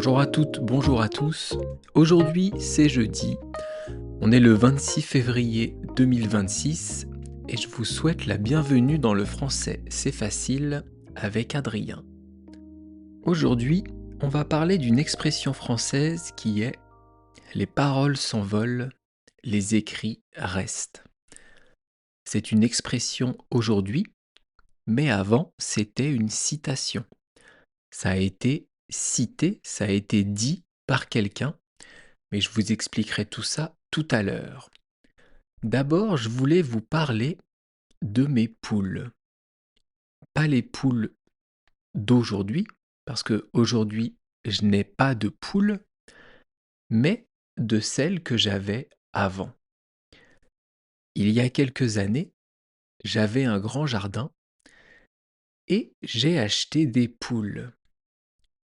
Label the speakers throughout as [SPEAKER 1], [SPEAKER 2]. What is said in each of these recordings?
[SPEAKER 1] Bonjour à toutes, bonjour à tous. Aujourd'hui, c'est jeudi. On est le 26 février 2026 et je vous souhaite la bienvenue dans le français C'est facile avec Adrien. Aujourd'hui, on va parler d'une expression française qui est les paroles s'envolent, les écrits restent. C'est une expression aujourd'hui, mais avant, c'était une citation. Ça a été cité, ça a été dit par quelqu'un, mais je vous expliquerai tout ça tout à l'heure. D'abord, je voulais vous parler de mes poules. Pas les poules d'aujourd'hui, parce que aujourd'hui, je n'ai pas de poules, mais de celles que j'avais avant. Il y a quelques années, j'avais un grand jardin et j'ai acheté des poules.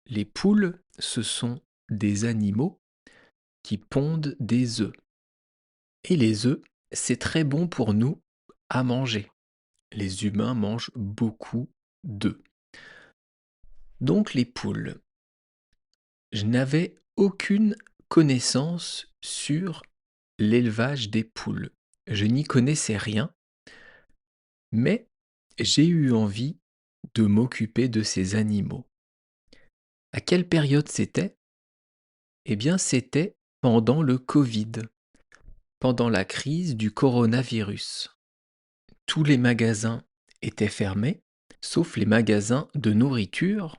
[SPEAKER 1] Les poules, ce sont des animaux qui pondent des œufs. Et les œufs, c'est très bon pour nous à manger. Les humains mangent beaucoup d'œufs. Donc les poules. Je n'avais aucune connaissance sur l'élevage des poules. Je n'y connaissais rien, mais j'ai eu envie de m'occuper de ces animaux. À quelle période c'était? Eh bien, c'était pendant le Covid, pendant la crise du coronavirus. Tous les magasins étaient fermés, sauf les magasins de nourriture,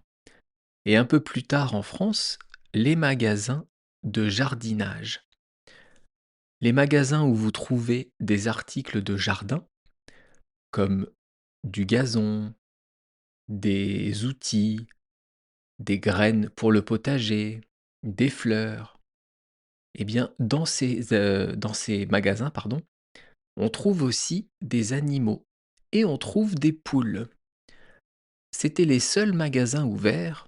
[SPEAKER 1] et un peu plus tard en France, les magasins de jardinage. Les magasins où vous trouvez des articles de jardin, comme du gazon, des outils, des graines pour le potager, des fleurs, eh bien, dans ces magasins, on trouve aussi des animaux et on trouve des poules. C'était les seuls magasins ouverts,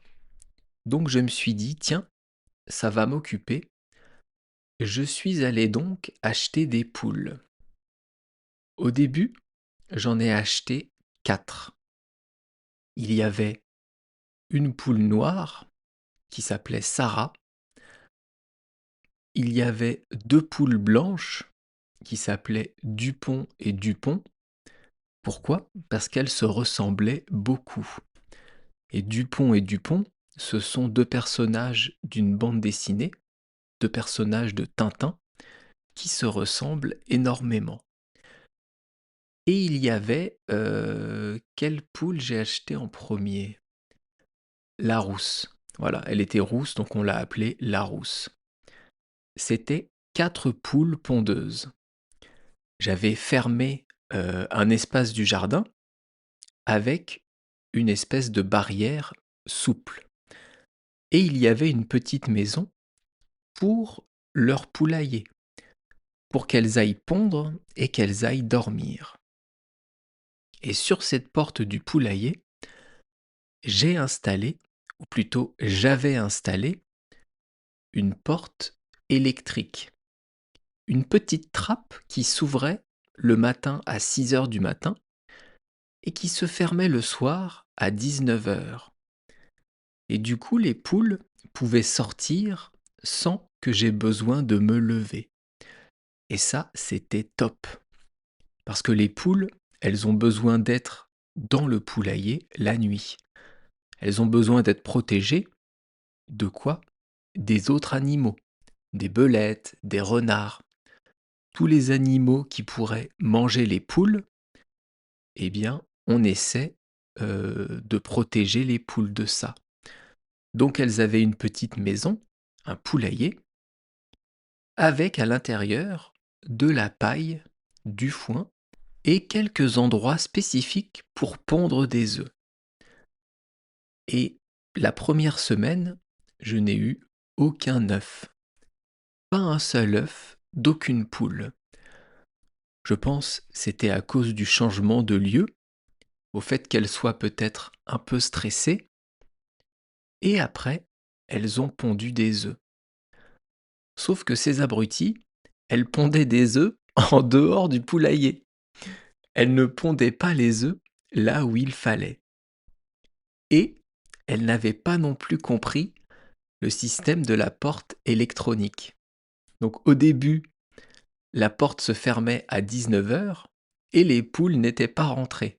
[SPEAKER 1] donc je me suis dit, tiens, ça va m'occuper. Je suis allé donc acheter des poules. Au début, j'en ai acheté 4. Il y avait une poule noire qui s'appelait Sarah. Il y avait 2 poules blanches qui s'appelaient Dupont et Dupont. Pourquoi? Parce qu'elles se ressemblaient beaucoup. Et Dupont et Dupont, ce sont 2 personnages d'une bande dessinée, 2 personnages de Tintin, qui se ressemblent énormément. Et il y avait, quelle poule j'ai acheté en premier? La rousse. Voilà, elle était rousse, donc on l'a appelée la rousse. C'était 4 poules pondeuses. J'avais fermé, un espace du jardin avec une espèce de barrière souple. Et il y avait une petite maison pour leur poulailler, pour qu'elles aillent pondre et qu'elles aillent dormir. Et sur cette porte du poulailler, j'ai installé, ou plutôt j'avais installé, une porte électrique. Une petite trappe qui s'ouvrait le matin à 6 heures du matin et qui se fermait le soir à 19 heures. Et du coup, les poules pouvaient sortir sans que j'aie besoin de me lever. Et ça, c'était top. Parce que les poules, elles ont besoin d'être dans le poulailler la nuit. Elles ont besoin d'être protégées de quoi? Des autres animaux, des belettes, des renards. Tous les animaux qui pourraient manger les poules, eh bien, on essaie de protéger les poules de ça. Donc elles avaient une petite maison, un poulailler, avec à l'intérieur de la paille, du foin et quelques endroits spécifiques pour pondre des œufs. Et la première semaine, je n'ai eu aucun œuf. Pas un seul œuf d'aucune poule. Je pense c'était à cause du changement de lieu, au fait qu'elles soient peut-être un peu stressées, et après, elles ont pondu des œufs. Sauf que ces abruties, elles pondaient des œufs en dehors du poulailler. Elles ne pondaient pas les œufs là où il fallait. Et elles n'avaient pas non plus compris le système de la porte électronique. Donc au début, la porte se fermait à 19 h et les poules n'étaient pas rentrées.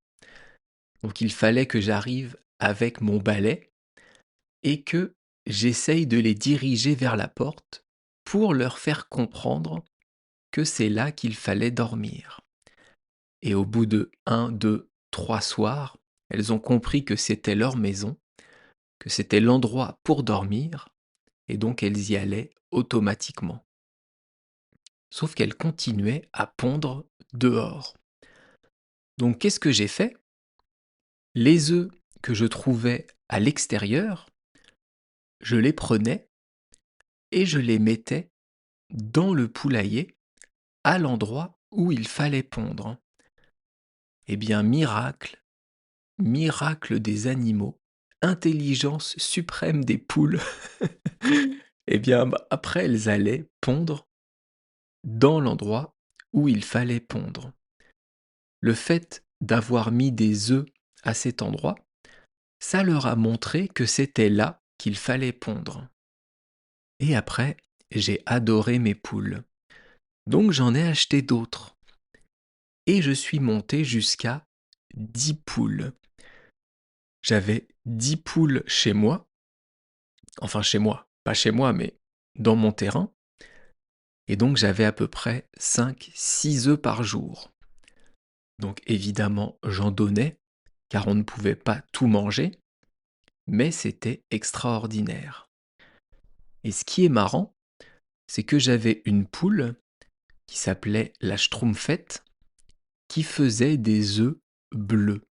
[SPEAKER 1] Donc il fallait que j'arrive avec mon balai et que j'essaye de les diriger vers la porte pour leur faire comprendre que c'est là qu'il fallait dormir. Et au bout de 1, 2, 3 soirs, elles ont compris que c'était leur maison, que c'était l'endroit pour dormir, et donc elles y allaient automatiquement. Sauf qu'elles continuaient à pondre dehors. Donc qu'est-ce que j'ai fait? Les œufs que je trouvais à l'extérieur, je les prenais et je les mettais dans le poulailler, à l'endroit où il fallait pondre. Eh bien, miracle, miracle des animaux, intelligence suprême des poules, eh bien, après, elles allaient pondre dans l'endroit où il fallait pondre. Le fait d'avoir mis des œufs à cet endroit, ça leur a montré que c'était là qu'il fallait pondre. Et après, j'ai adoré mes poules. Donc j'en ai acheté d'autres. Et je suis monté jusqu'à 10 poules. J'avais 10 poules chez moi. Enfin chez moi, pas chez moi, mais dans mon terrain. Et donc j'avais à peu près 5-6 œufs par jour. Donc évidemment j'en donnais, car on ne pouvait pas tout manger, mais c'était extraordinaire. Et ce qui est marrant, c'est que j'avais une poule qui s'appelait la Schtroumpfette, qui faisait des œufs bleus.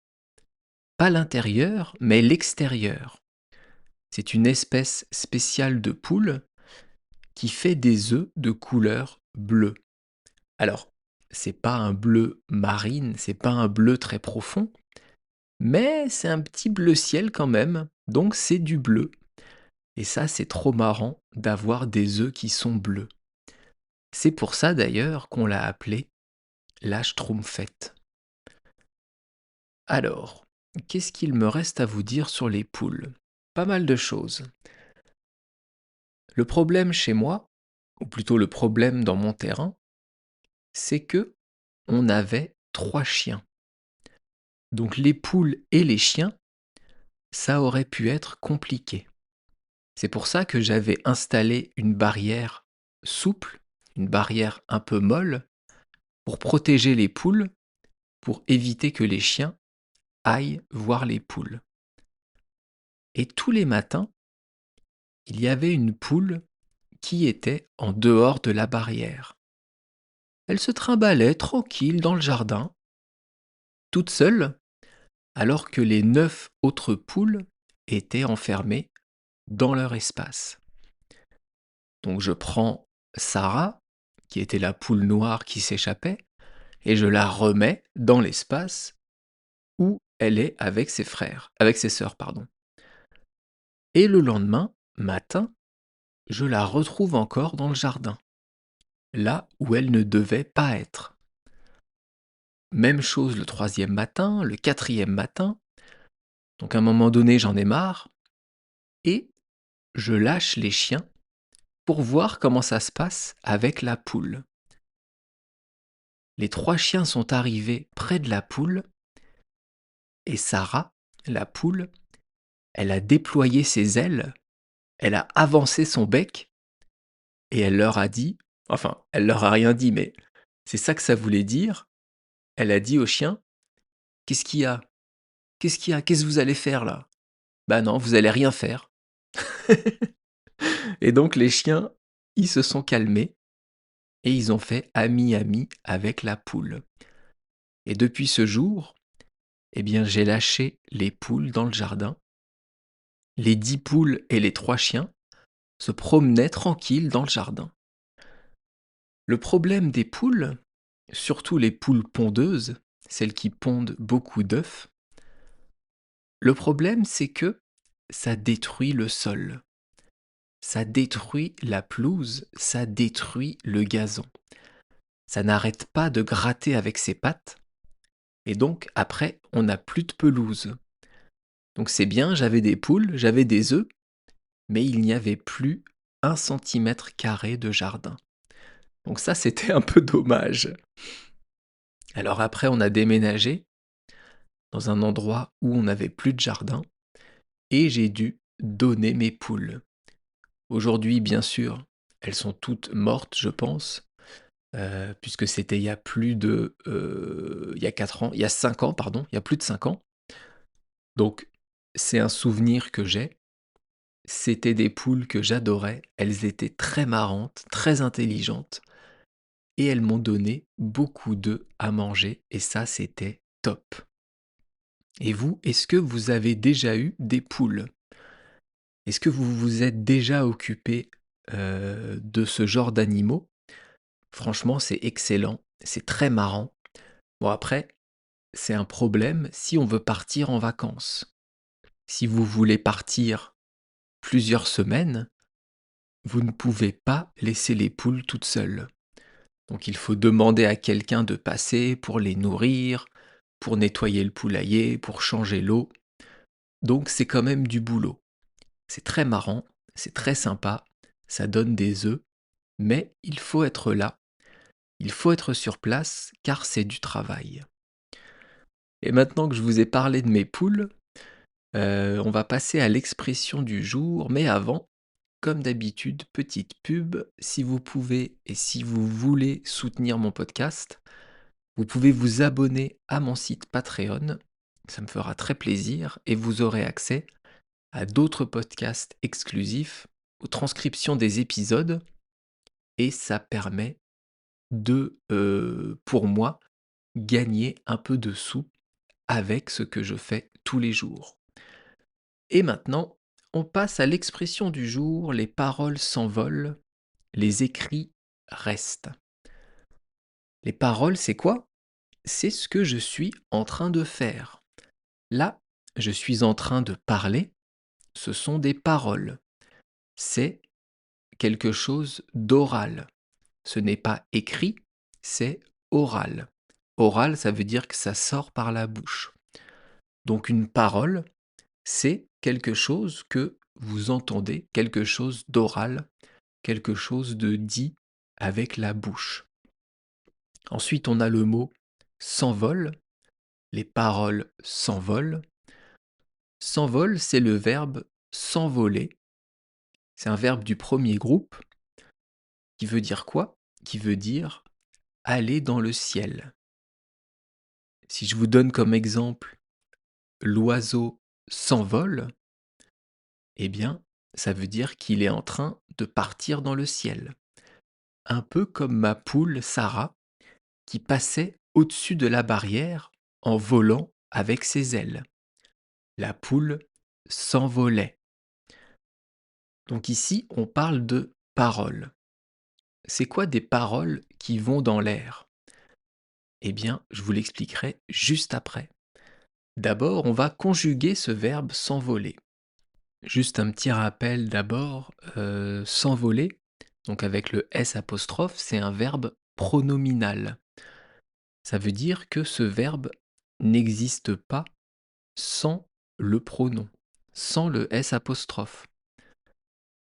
[SPEAKER 1] Pas l'intérieur, mais l'extérieur. C'est une espèce spéciale de poule qui fait des œufs de couleur bleue. Alors, c'est pas un bleu marine, c'est pas un bleu très profond, mais c'est un petit bleu ciel quand même, donc c'est du bleu. Et ça, c'est trop marrant d'avoir des œufs qui sont bleus. C'est pour ça d'ailleurs qu'on l'a appelée la Schtroumpfette. Alors, qu'est-ce qu'il me reste à vous dire sur les poules? Pas mal de choses. Le problème chez moi, ou plutôt le problème dans mon terrain, c'est que on avait 3 chiens. Donc les poules et les chiens, ça aurait pu être compliqué. C'est pour ça que j'avais installé une barrière souple, une barrière un peu molle, pour protéger les poules, pour éviter que les chiens aillent voir les poules. Et tous les matins, il y avait une poule qui était en dehors de la barrière. Elle se trimballait tranquille dans le jardin, toute seule, alors que les 9 autres poules étaient enfermées dans leur espace. Donc je prends Sarah, qui était la poule noire qui s'échappait, et je la remets dans l'espace où elle est avec ses frères, avec ses sœurs, pardon. Et le lendemain matin, je la retrouve encore dans le jardin, là où elle ne devait pas être. Même chose le 3e matin, le 4e matin. Donc à un moment donné, j'en ai marre, et je lâche les chiens pour voir comment ça se passe avec la poule. Les 3 chiens sont arrivés près de la poule, et Sarah, la poule, elle a déployé ses ailes, elle a avancé son bec, et elle leur a dit, enfin, elle leur a rien dit, mais c'est ça que ça voulait dire. Elle a dit aux chiens: «Qu'est-ce qu'il y a? Qu'est-ce qu'il y a? Qu'est-ce que vous allez faire là?» «Bah non, vous allez rien faire.» Et donc les chiens, ils se sont calmés et ils ont fait ami-ami avec la poule. Et depuis ce jour, eh bien j'ai lâché les poules dans le jardin. Les 10 poules et les 3 chiens se promenaient tranquilles dans le jardin. Le problème des poules, surtout les poules pondeuses, celles qui pondent beaucoup d'œufs, le problème c'est que ça détruit le sol. Ça détruit la pelouse, ça détruit le gazon. Ça n'arrête pas de gratter avec ses pattes, et donc après on n'a plus de pelouse. Donc c'est bien, j'avais des poules, j'avais des œufs, mais il n'y avait plus 1 cm² de jardin. Donc ça, c'était un peu dommage. Alors après, on a déménagé dans un endroit où on n'avait plus de jardin et j'ai dû donner mes poules. Aujourd'hui, bien sûr, elles sont toutes mortes, je pense, puisque c'était il y a plus de, il y a 4 ans, il y a 5 ans, pardon, il y a plus de 5 ans. Donc c'est un souvenir que j'ai. C'était des poules que j'adorais. Elles étaient très marrantes, très intelligentes et elles m'ont donné beaucoup d'œufs à manger et ça, c'était top. Et vous, est-ce que vous avez déjà eu des poules? Est-ce que vous vous êtes déjà occupé, de ce genre d'animaux? Franchement, c'est excellent, c'est très marrant. Bon après, c'est un problème si on veut partir en vacances. Si vous voulez partir plusieurs semaines, vous ne pouvez pas laisser les poules toutes seules. Donc il faut demander à quelqu'un de passer pour les nourrir, pour nettoyer le poulailler, pour changer l'eau. Donc c'est quand même du boulot. C'est très marrant, c'est très sympa, ça donne des œufs, mais il faut être là, il faut être sur place car c'est du travail. Et maintenant que je vous ai parlé de mes poules, on va passer à l'expression du jour, mais avant, comme d'habitude, petite pub, si vous pouvez et si vous voulez soutenir mon podcast, vous pouvez vous abonner à mon site Patreon, ça me fera très plaisir et vous aurez accès à d'autres podcasts exclusifs, aux transcriptions des épisodes et ça permet de, pour moi, gagner un peu de sous avec ce que je fais tous les jours. Et maintenant, on passe à l'expression du jour, les paroles s'envolent, les écrits restent. Les paroles, c'est quoi? C'est ce que je suis en train de faire. Là, je suis en train de parler, ce sont des paroles. C'est quelque chose d'oral. Ce n'est pas écrit, c'est oral. Oral, ça veut dire que ça sort par la bouche. Donc une parole, c'est quelque chose que vous entendez, quelque chose d'oral, quelque chose de dit avec la bouche. Ensuite, on a le mot s'envole, les paroles s'envolent. S'envole, c'est le verbe s'envoler. C'est un verbe du premier groupe qui veut dire quoi? Qui veut dire aller dans le ciel. Si je vous donne comme exemple l'oiseau s'envole, eh bien, ça veut dire qu'il est en train de partir dans le ciel. Un peu comme ma poule Sarah qui passait au-dessus de la barrière en volant avec ses ailes. La poule s'envolait. Donc ici, on parle de paroles. C'est quoi des paroles qui vont dans l'air? Eh bien, je vous l'expliquerai juste après. D'abord, on va conjuguer ce verbe s'envoler. Juste un petit rappel d'abord, s'envoler, donc avec le S apostrophe, c'est un verbe pronominal. Ça veut dire que ce verbe n'existe pas sans le pronom, sans le S apostrophe.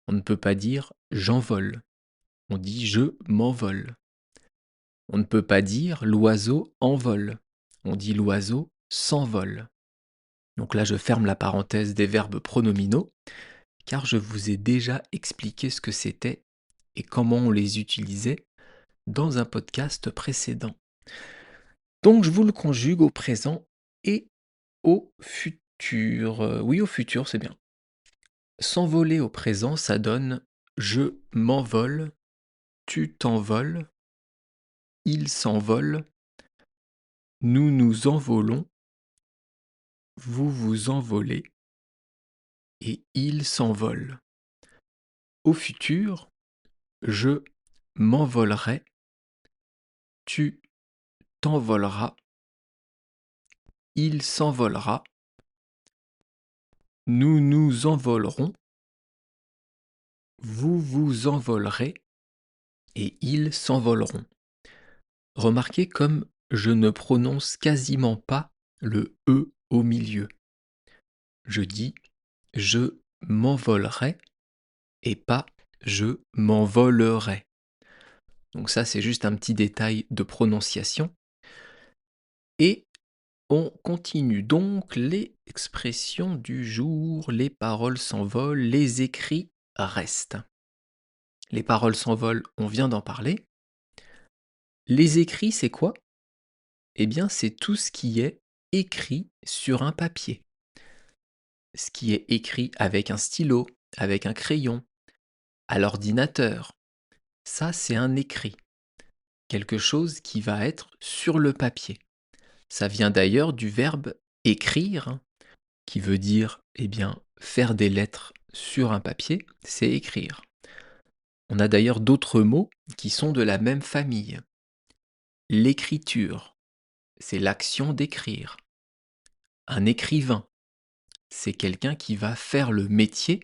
[SPEAKER 1] On ne peut pas dire j'envole, on dit je m'envole. On ne peut pas dire l'oiseau envole, on dit l'oiseau s'envole. Donc là, je ferme la parenthèse des verbes pronominaux, car je vous ai déjà expliqué ce que c'était et comment on les utilisait dans un podcast précédent. Donc je vous le conjugue au présent et au futur. Oui, au futur, c'est bien. S'envoler au présent, ça donne je m'envole, tu t'envoles, il s'envole, nous nous envolons, vous vous envolez et il s'envole. Au futur, je m'envolerai, tu t'envoleras, il s'envolera, nous nous envolerons, vous vous envolerez et ils s'envoleront. Remarquez comme je ne prononce quasiment pas le E au milieu. Je dis je m'envolerai et pas je m'envolerai. Donc ça, c'est juste un petit détail de prononciation. Et on continue donc les expressions du jour, les paroles s'envolent, les écrits restent. Les paroles s'envolent, on vient d'en parler. Les écrits, c'est quoi? Eh bien, c'est tout ce qui est écrit sur un papier. Ce qui est écrit avec un stylo, avec un crayon, à l'ordinateur. Ça, c'est un écrit. Quelque chose qui va être sur le papier. Ça vient d'ailleurs du verbe écrire, qui veut dire, eh bien, faire des lettres sur un papier, c'est écrire. On a d'ailleurs d'autres mots qui sont de la même famille. L'écriture, c'est l'action d'écrire. Un écrivain, c'est quelqu'un qui va faire le métier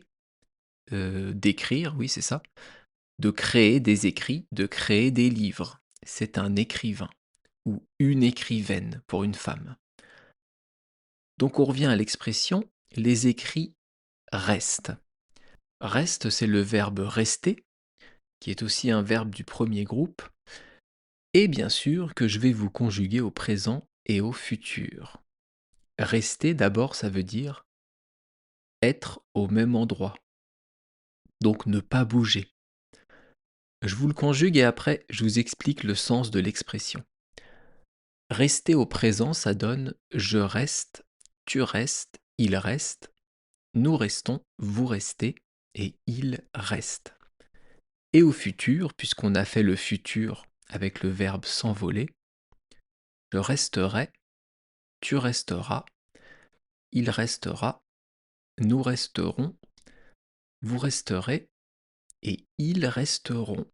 [SPEAKER 1] d'écrire, oui c'est ça, de créer des écrits, de créer des livres. C'est un écrivain ou une écrivaine pour une femme. Donc on revient à l'expression les écrits restent. Reste, c'est le verbe rester, qui est aussi un verbe du premier groupe, et bien sûr que je vais vous conjuguer au présent et au futur. Rester d'abord, ça veut dire être au même endroit, donc ne pas bouger. Je vous le conjugue et après je vous explique le sens de l'expression. Rester au présent, ça donne je reste, tu restes, il reste, nous restons, vous restez et il reste. Et au futur, puisqu'on a fait le futur avec le verbe s'envoler, je resterai, tu resteras, il restera, nous resterons, vous resterez et ils resteront.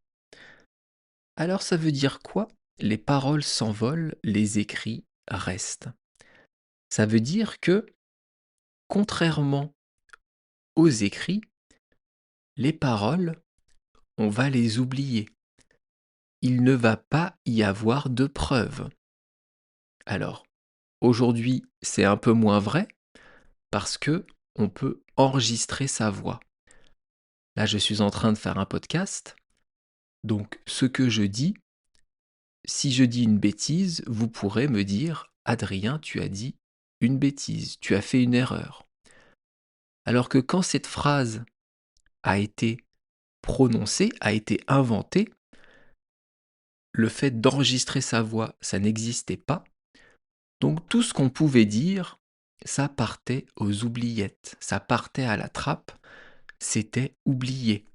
[SPEAKER 1] Alors ça veut dire quoi? Les paroles s'envolent, les écrits restent. Ça veut dire que, contrairement aux écrits, les paroles, on va les oublier. Il ne va pas y avoir de preuves. Alors, aujourd'hui, c'est un peu moins vrai parce que on peut enregistrer sa voix. Là, je suis en train de faire un podcast, donc ce que je dis, si je dis une bêtise, vous pourrez me dire Adrien, tu as dit une bêtise, tu as fait une erreur. Alors que quand cette phrase a été prononcée, a été inventée, le fait d'enregistrer sa voix, ça n'existait pas. Donc tout ce qu'on pouvait dire, ça partait aux oubliettes, ça partait à la trappe, c'était oublié.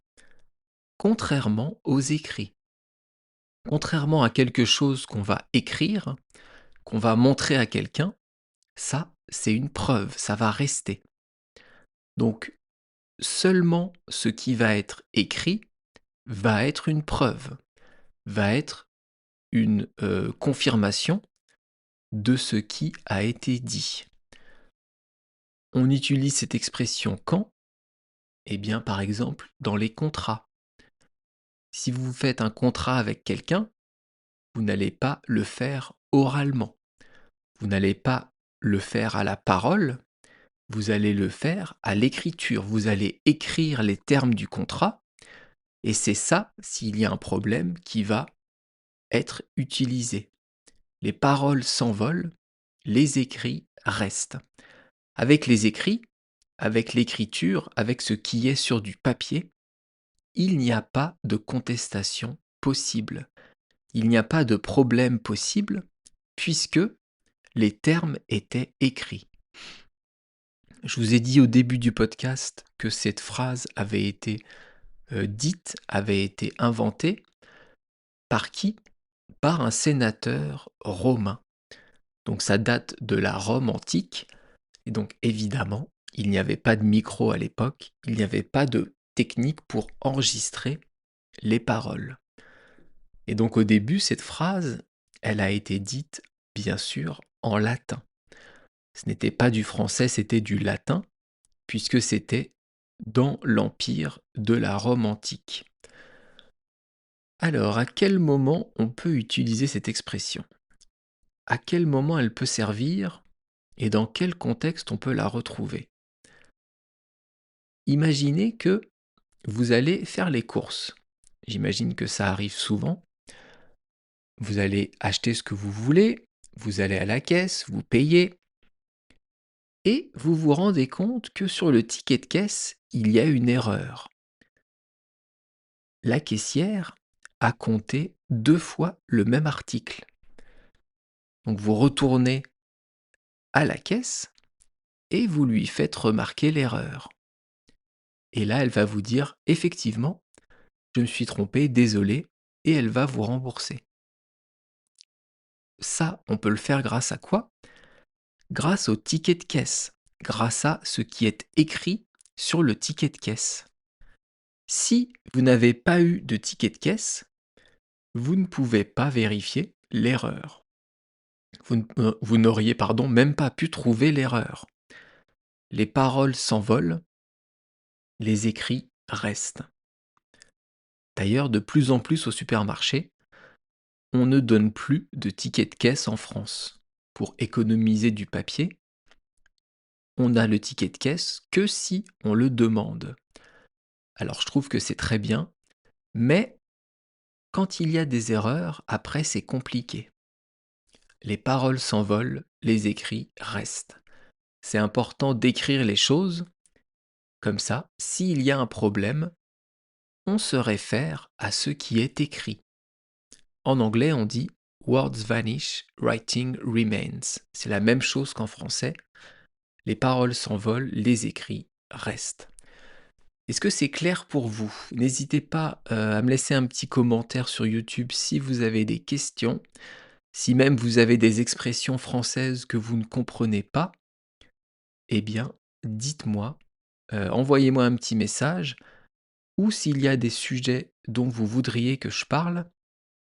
[SPEAKER 1] Contrairement aux écrits. Contrairement à quelque chose qu'on va écrire, qu'on va montrer à quelqu'un, ça, c'est une preuve, ça va rester. Donc, seulement ce qui va être écrit va être une preuve, va être une confirmation de ce qui a été dit. On utilise cette expression quand? Eh bien, par exemple, dans les contrats. Si vous faites un contrat avec quelqu'un, vous n'allez pas le faire oralement. Vous n'allez pas le faire à la parole, vous allez le faire à l'écriture. Vous allez écrire les termes du contrat, et c'est ça, s'il y a un problème, qui va être utilisé. Les paroles s'envolent, les écrits restent. Avec les écrits, avec l'écriture, avec ce qui est sur du papier, il n'y a pas de contestation possible. Il n'y a pas de problème possible, puisque les termes étaient écrits. Je vous ai dit au début du podcast que cette phrase avait été dite, avait été inventée par qui? Par un sénateur romain. Donc ça date de la Rome antique, et donc évidemment, il n'y avait pas de micro à l'époque, il n'y avait pas de technique pour enregistrer les paroles. Et donc au début, cette phrase, elle a été dite, bien sûr, en latin. Ce n'était pas du français, c'était du latin, puisque c'était dans l'empire de la Rome antique. Alors, à quel moment on peut utiliser cette expression? À quel moment elle peut servir et dans quel contexte on peut la retrouver? Imaginez que vous allez faire les courses. J'imagine que ça arrive souvent. Vous allez acheter ce que vous voulez, vous allez à la caisse, vous payez, et vous vous rendez compte que sur le ticket de caisse, il y a une erreur. La caissière a compté 2 fois le même article. Donc vous retournez à la caisse et vous lui faites remarquer l'erreur. Et là, elle va vous dire: «Effectivement, je me suis trompée, désolée», et elle va vous rembourser. Ça, on peut le faire grâce à quoi? Grâce au ticket de caisse, grâce à ce qui est écrit sur le ticket de caisse. Si vous n'avez pas eu de ticket de caisse, vous ne pouvez pas vérifier l'erreur. Vous n'auriez même pas pu trouver l'erreur. Les paroles s'envolent, les écrits restent. D'ailleurs, de plus en plus au supermarché, on ne donne plus de ticket de caisse en France. Pour économiser du papier, on a le ticket de caisse que si on le demande. Alors je trouve que c'est très bien, mais quand il y a des erreurs, après c'est compliqué. Les paroles s'envolent, les écrits restent. C'est important d'écrire les choses, comme ça, s'il y a un problème, on se réfère à ce qui est écrit. En anglais, on dit words vanish, writing remains. C'est la même chose qu'en français. Les paroles s'envolent, les écrits restent. Est-ce que c'est clair pour vous? N'hésitez pas à me laisser un petit commentaire sur YouTube si vous avez des questions. Si même vous avez des expressions françaises que vous ne comprenez pas, eh bien, dites-moi, envoyez-moi un petit message, ou s'il y a des sujets dont vous voudriez que je parle,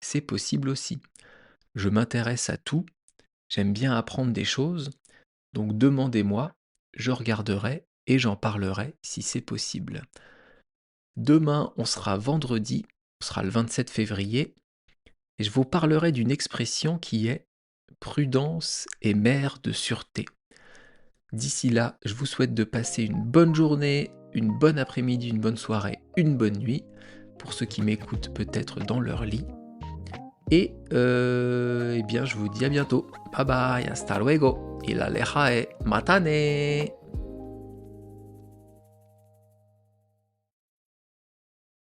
[SPEAKER 1] c'est possible aussi. Je m'intéresse à tout, j'aime bien apprendre des choses, donc demandez-moi, je regarderai et j'en parlerai si c'est possible. Demain, on sera vendredi, on sera le 27 février, et je vous parlerai d'une expression qui est prudence est mère de sûreté. D'ici là, je vous souhaite de passer une bonne journée, une bonne après-midi, une bonne soirée, une bonne nuit, pour ceux qui m'écoutent peut-être dans leur lit. Et eh bien, je vous dis à bientôt. Bye bye, hasta luego. Y la leja matane.